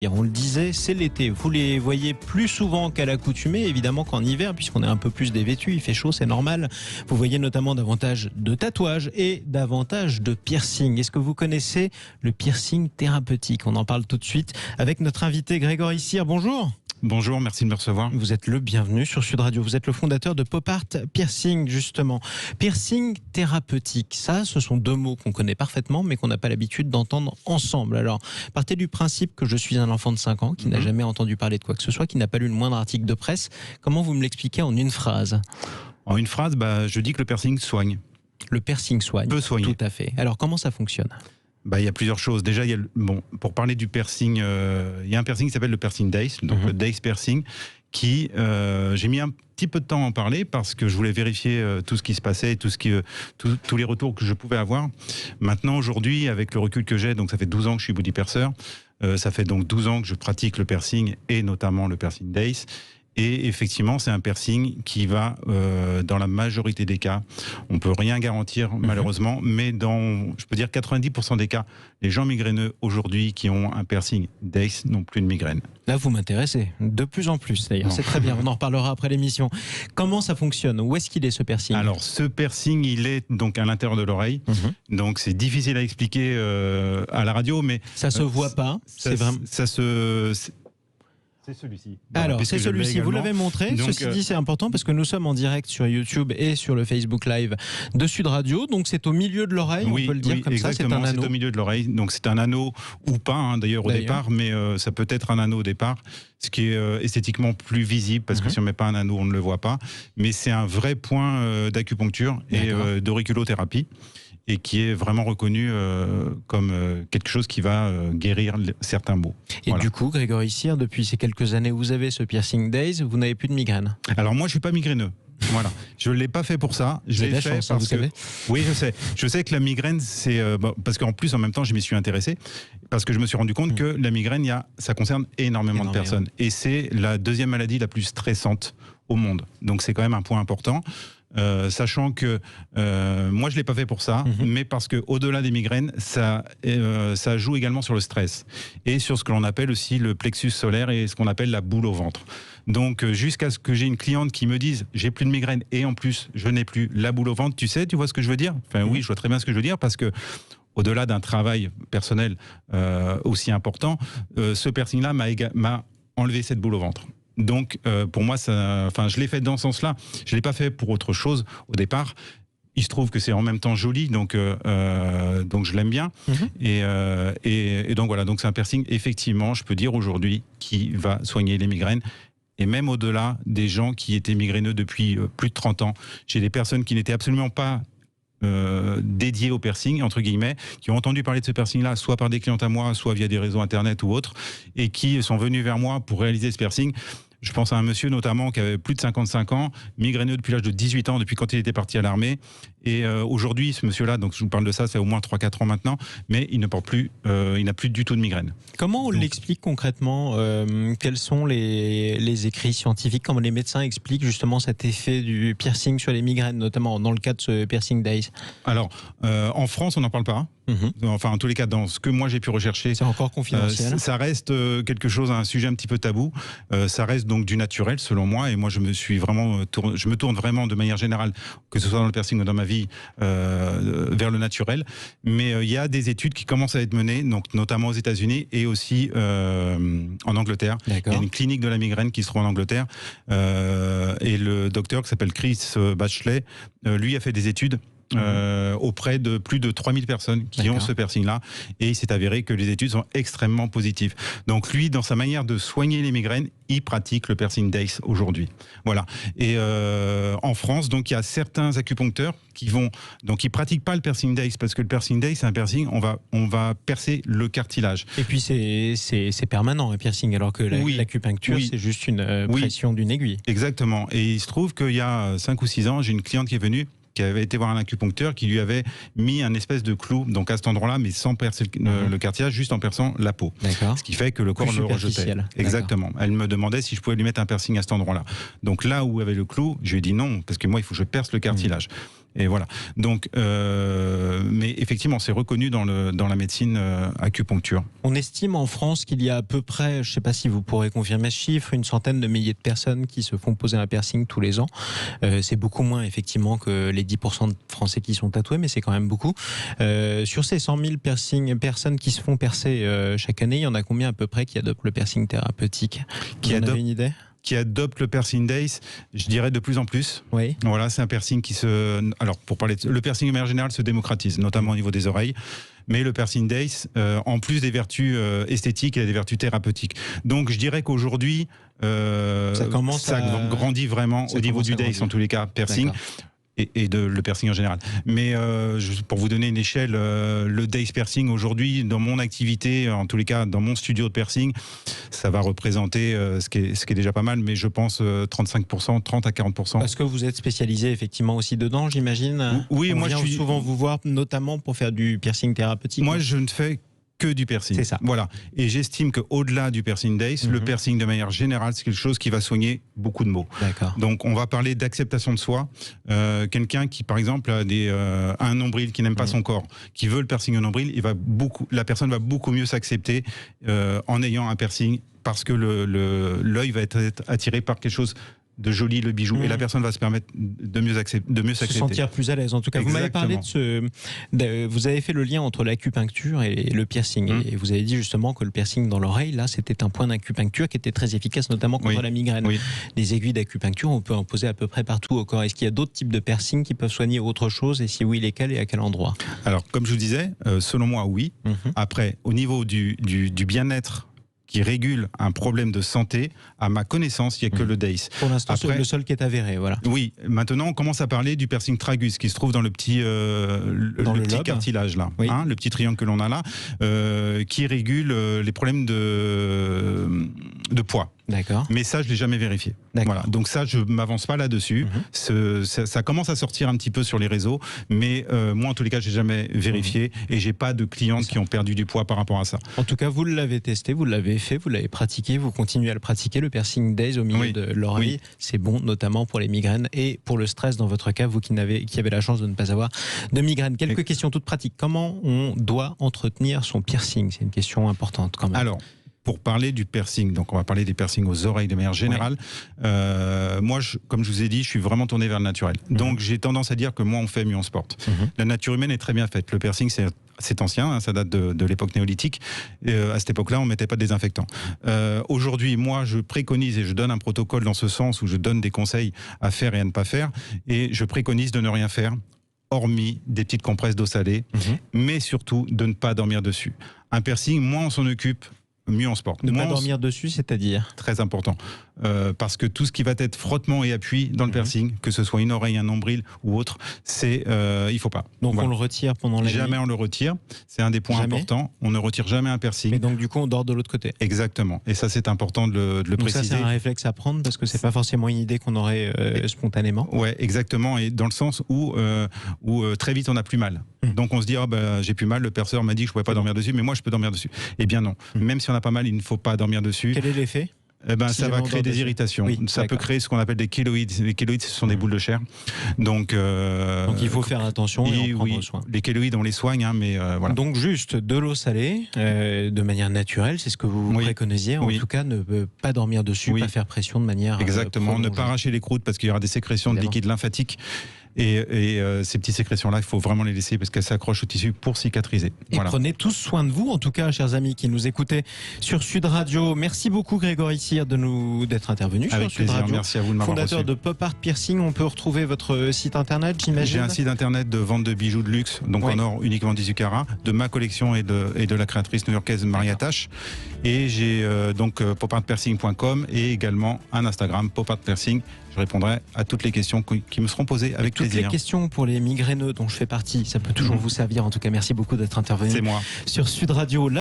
Et on le disait, c'est l'été. Vous les voyez plus souvent qu'à l'accoutumée, évidemment qu'en hiver, puisqu'on est un peu plus dévêtu, il fait chaud, c'est normal. Vous voyez notamment davantage de tatouages et davantage de piercings. Est-ce que vous connaissez le piercing thérapeutique? On en parle tout de suite avec notre invité Grégory Cyr. Bonjour. Bonjour, merci de me recevoir. Vous êtes le bienvenu sur Sud Radio. Vous êtes le fondateur de Pop Art Piercing, justement. Piercing thérapeutique, ça, ce sont deux mots qu'on connaît parfaitement, mais qu'on n'a pas l'habitude d'entendre ensemble. Alors, partez du principe que je suis un enfant de 5 ans qui n'a jamais entendu parler de quoi que ce soit, qui n'a pas lu le moindre article de presse. Comment vous me l'expliquez en une phrase? En une phrase, je dis que le piercing soigne. Le piercing soigne. Peut soigner. Tout à fait. Alors, comment ça fonctionne? Il y a plusieurs choses. Déjà, pour parler du piercing, il y a un piercing qui s'appelle le piercing Dace, donc le Dace piercing, qui j'ai mis un petit peu de temps à en parler parce que je voulais vérifier tout ce qui se passait, tous les retours que je pouvais avoir. Maintenant, aujourd'hui, avec le recul que j'ai, donc ça fait 12 ans que je suis body piercer, ça fait donc 12 ans que je pratique le piercing et notamment le piercing Dace. Et effectivement, c'est un piercing qui va, dans la majorité des cas, on peut rien garantir malheureusement, mais dans, je peux dire 90% des cas, les gens migraineux aujourd'hui qui ont un piercing Dace n'ont plus de migraine. Là, vous m'intéressez, de plus en plus d'ailleurs, c'est très bien, on en reparlera après l'émission. Comment ça fonctionne? Où est-ce qu'il est ce piercing? Alors, ce piercing, il est donc à l'intérieur de l'oreille, donc c'est difficile à expliquer à la radio, mais... Ça se voit pas, c'est vraiment... C'est celui-ci. Alors, c'est celui-ci, vous l'avez montré. Donc, ceci dit, c'est important parce que nous sommes en direct sur YouTube et sur le Facebook Live de Sud Radio. Donc, c'est au milieu de l'oreille, on peut le dire comme ça, c'est un anneau. C'est au milieu de l'oreille. Donc, c'est un anneau ou pas, d'ailleurs, au départ, mais ça peut être un anneau au départ, ce qui est esthétiquement plus visible parce que si on ne met pas un anneau, on ne le voit pas. Mais c'est un vrai point d'acupuncture et d'auriculothérapie, et qui est vraiment reconnu comme quelque chose qui va guérir certains maux. Et du coup, Grégory Cyr, depuis ces quelques années, vous avez ce piercing Dace, vous n'avez plus de migraine? Alors moi, je suis pas migraineux. Voilà, je l'ai pas fait pour ça. Je l'ai fait parce que oui, je sais. Je sais que la migraine, c'est parce qu'en plus, en même temps, je m'y suis intéressé parce que je me suis rendu compte que la migraine, ça concerne énormément de personnes, et c'est la deuxième maladie la plus stressante au monde. Donc c'est quand même un point important. Sachant que moi je l'ai pas fait pour ça, mais parce que au-delà des migraines, ça joue également sur le stress et sur ce que l'on appelle aussi le plexus solaire et ce qu'on appelle la boule au ventre. Donc jusqu'à ce que j'ai une cliente qui me dise j'ai plus de migraine et en plus je n'ai plus la boule au ventre, tu vois ce que je veux dire? Enfin oui, je vois très bien ce que je veux dire parce que au-delà d'un travail personnel aussi important, ce piercing-là m'a enlevé cette boule au ventre. Donc, pour moi, je l'ai fait dans ce sens-là. Je ne l'ai pas fait pour autre chose au départ. Il se trouve que c'est en même temps joli, donc je l'aime bien. Et donc voilà, donc c'est un piercing, effectivement, je peux dire aujourd'hui, qui va soigner les migraines. Et même au-delà des gens qui étaient migraineux depuis plus de 30 ans. J'ai des personnes qui n'étaient absolument pas dédiés au piercing, entre guillemets, qui ont entendu parler de ce piercing-là, soit par des clientes à moi, soit via des réseaux internet ou autres, et qui sont venus vers moi pour réaliser ce piercing. Je pense à un monsieur notamment qui avait plus de 55 ans, migraineux depuis l'âge de 18 ans, depuis quand il était parti à l'armée. Et aujourd'hui, ce monsieur-là, donc je vous parle de ça, ça fait au moins 3-4 ans maintenant, mais il ne porte plus, il n'a plus du tout de migraine. Comment on l'explique concrètement? Quels sont les écrits scientifiques? Comment les médecins expliquent justement cet effet du piercing sur les migraines, notamment dans le cas de ce piercing Dace? Alors, en France, on n'en parle pas. Enfin, en tous les cas, dans ce que moi j'ai pu rechercher, c'est encore confidentiel. Ça reste quelque chose, un sujet un petit peu tabou. Ça reste donc du naturel, selon moi. Et moi, je me tourne vraiment de manière générale, que ce soit dans le piercing ou dans ma vie, vers le naturel. Mais il y a des études qui commencent à être menées, donc notamment aux États-Unis et aussi en Angleterre. Il y a une clinique de la migraine qui se trouve en Angleterre. Et le docteur qui s'appelle Chris Bachelet, lui a fait des études auprès de plus de 3000 personnes qui ont ce piercing-là, et il s'est avéré que les études sont extrêmement positives. Donc lui, dans sa manière de soigner les migraines, il pratique le piercing Dace aujourd'hui. Voilà. Et en France, donc il y a certains acupuncteurs qui pratiquent pas le piercing Dace parce que le piercing Dace, c'est un piercing, on va percer le cartilage. Et puis c'est permanent, un piercing, alors que l'acupuncture, c'est juste une pression d'une aiguille. Exactement. Et il se trouve qu'il y a 5 ou 6 ans, j'ai une cliente qui est venue, qui avait été voir un acupuncteur qui lui avait mis un espèce de clou, donc à cet endroit-là, mais sans percer le cartilage, juste en perçant la peau. Ce qui fait que le corps le rejetait. Exactement. Elle me demandait si je pouvais lui mettre un piercing à cet endroit-là. Donc là où avait le clou, je lui ai dit non, parce que moi, il faut que je perce le cartilage. Et voilà. Donc, mais effectivement, c'est reconnu dans la médecine acupuncture. On estime en France qu'il y a à peu près, je ne sais pas si vous pourrez confirmer ce chiffre, une centaine de milliers de personnes qui se font poser un piercing tous les ans. C'est beaucoup moins effectivement que les 10% de Français qui sont tatoués, mais c'est quand même beaucoup. Sur ces 100 000 personnes qui se font percer chaque année, il y en a combien à peu près qui adoptent le piercing thérapeutique? Vous en avez une idée? Qui adopte le piercing Days, je dirais de plus en plus. Oui. Voilà, c'est un piercing qui se... Alors, pour parler le piercing de manière générale se démocratise, notamment au niveau des oreilles. Mais le piercing Days, en plus des vertus esthétiques, il a des vertus thérapeutiques. Donc, je dirais qu'aujourd'hui, ça grandit vraiment au niveau du Days, en tous les cas, piercing. Et le piercing en général. Mais pour vous donner une échelle, le Days Piercing aujourd'hui, dans mon activité, en tous les cas dans mon studio de piercing, ça va représenter ce qui est déjà pas mal, mais je pense 35%, 30 à 40%. Parce que vous êtes spécialisé effectivement aussi dedans, j'imagine. Oui, moi je suis souvent vous voir, notamment pour faire du piercing thérapeutique. Moi, je ne fais que du piercing. C'est ça. Voilà. Et j'estime qu'au-delà du piercing Days, le piercing de manière générale, c'est quelque chose qui va soigner beaucoup de maux. D'accord. Donc, on va parler d'acceptation de soi. Quelqu'un qui, par exemple, a un nombril, qui n'aime pas son corps, qui veut le piercing au nombril, la personne va beaucoup mieux s'accepter en ayant un piercing, parce que l'œil va être attiré par quelque chose de joli, le bijou, et la personne va se permettre de mieux s'accepter. Se sentir plus à l'aise. En tout cas, Exactement. Vous m'avez parlé vous avez fait le lien entre l'acupuncture et le piercing. Et vous avez dit justement que le piercing dans l'oreille, là, c'était un point d'acupuncture qui était très efficace, notamment contre la migraine. Oui. Les aiguilles d'acupuncture, on peut en poser à peu près partout au corps. Est-ce qu'il y a d'autres types de piercing qui peuvent soigner autre chose? Et si oui, lesquels et à quel endroit? Alors, comme je vous disais, selon moi, oui. Après, au niveau du bien-être, qui régule un problème de santé, à ma connaissance, il n'y a que le Days. Pour l'instant, c'est le seul qui est avéré, voilà. Oui, maintenant on commence à parler du piercing tragus, qui se trouve dans le petit, le petit cartilage là, hein, le petit triangle que l'on a là, qui régule les problèmes de poids. D'accord. Mais ça, je ne l'ai jamais vérifié. Voilà. Donc ça, je ne m'avance pas là-dessus. Ça commence à sortir un petit peu sur les réseaux, mais moi, en tous les cas, je n'ai jamais vérifié et je n'ai pas de clientes qui ont perdu du poids par rapport à ça. En tout cas, vous l'avez testé, vous l'avez fait, vous l'avez pratiqué, vous continuez à le pratiquer, le piercing Days au milieu de l'oreille. Oui. C'est bon, notamment pour les migraines et pour le stress, dans votre cas, vous qui avez la chance de ne pas avoir de migraine. Quelques questions toutes pratiques. Comment on doit entretenir son piercing? C'est une question importante quand même. Alors, pour parler du piercing, donc on va parler des piercings aux oreilles de manière générale. Moi, comme je vous ai dit, je suis vraiment tourné vers le naturel. Donc j'ai tendance à dire que moins on fait, mieux on se porte. La nature humaine est très bien faite. Le piercing, c'est ancien, hein, ça date de l'époque néolithique. À cette époque-là, on ne mettait pas de désinfectant. Aujourd'hui, moi, je préconise et je donne un protocole dans ce sens où je donne des conseils à faire et à ne pas faire. Et je préconise de ne rien faire, hormis des petites compresses d'eau salée, mais surtout de ne pas dormir dessus. Un piercing, moins on s'en occupe, mieux on se porte. Ne pas dormir dessus, c'est-à-dire? Très important. Parce que tout ce qui va être frottement et appui dans le piercing, que ce soit une oreille, un nombril ou autre, il ne faut pas. Donc on le retire pendant la nuit? Jamais on le retire. C'est un des points importants. On ne retire jamais un piercing. Et donc du coup, on dort de l'autre côté? Exactement. Et ça, c'est important de le préciser. Ça, c'est un réflexe à prendre parce que ce n'est pas forcément une idée qu'on aurait spontanément. Oui, exactement. Et dans le sens où très vite, on n'a plus mal. Donc on se dit, j'ai plus mal, le perceur m'a dit que je ne pouvais pas dormir dessus, mais moi, je peux dormir dessus. Eh bien non. Même si on n'a pas mal, il ne faut pas dormir dessus. Quel est l'effet? Ça va créer des irritations. Oui, ça peut créer ce qu'on appelle des kéloïdes. Les kéloïdes, ce sont des boules de chair. Donc il faut faire attention et en prendre soin. Les kéloïdes, on les soigne, hein, mais voilà. Donc juste de l'eau salée, de manière naturelle, c'est ce que vous préconisiez. En tout cas, ne pas dormir dessus, pas faire pression de manière exactement, ne pas arracher les croûtes parce qu'il y aura des sécrétions de liquide lymphatique. Et ces petites sécrétions-là, il faut vraiment les laisser parce qu'elles s'accrochent au tissu pour cicatriser. Et prenez tous soin de vous, en tout cas, chers amis qui nous écoutez sur Sud Radio. Merci beaucoup, Grégory Cyr, d'être intervenu sur Sud Radio. Merci à vous de m'avoir reçu. Fondateur de Pop Art Piercing, on peut retrouver votre site internet, j'imagine? J'ai un site internet de vente de bijoux de luxe, donc en or uniquement 18 carats, de ma collection et de la créatrice new-yorkaise Maria Tache. Et j'ai donc popartpiercing.com et également un Instagram, Pop Art Piercing. Je répondrai à toutes les questions qui me seront posées avec plaisir. Toutes les questions pour les migraineux dont je fais partie, ça peut toujours vous servir. En tout cas, merci beaucoup d'être intervenu. C'est moi. Sur Sud Radio.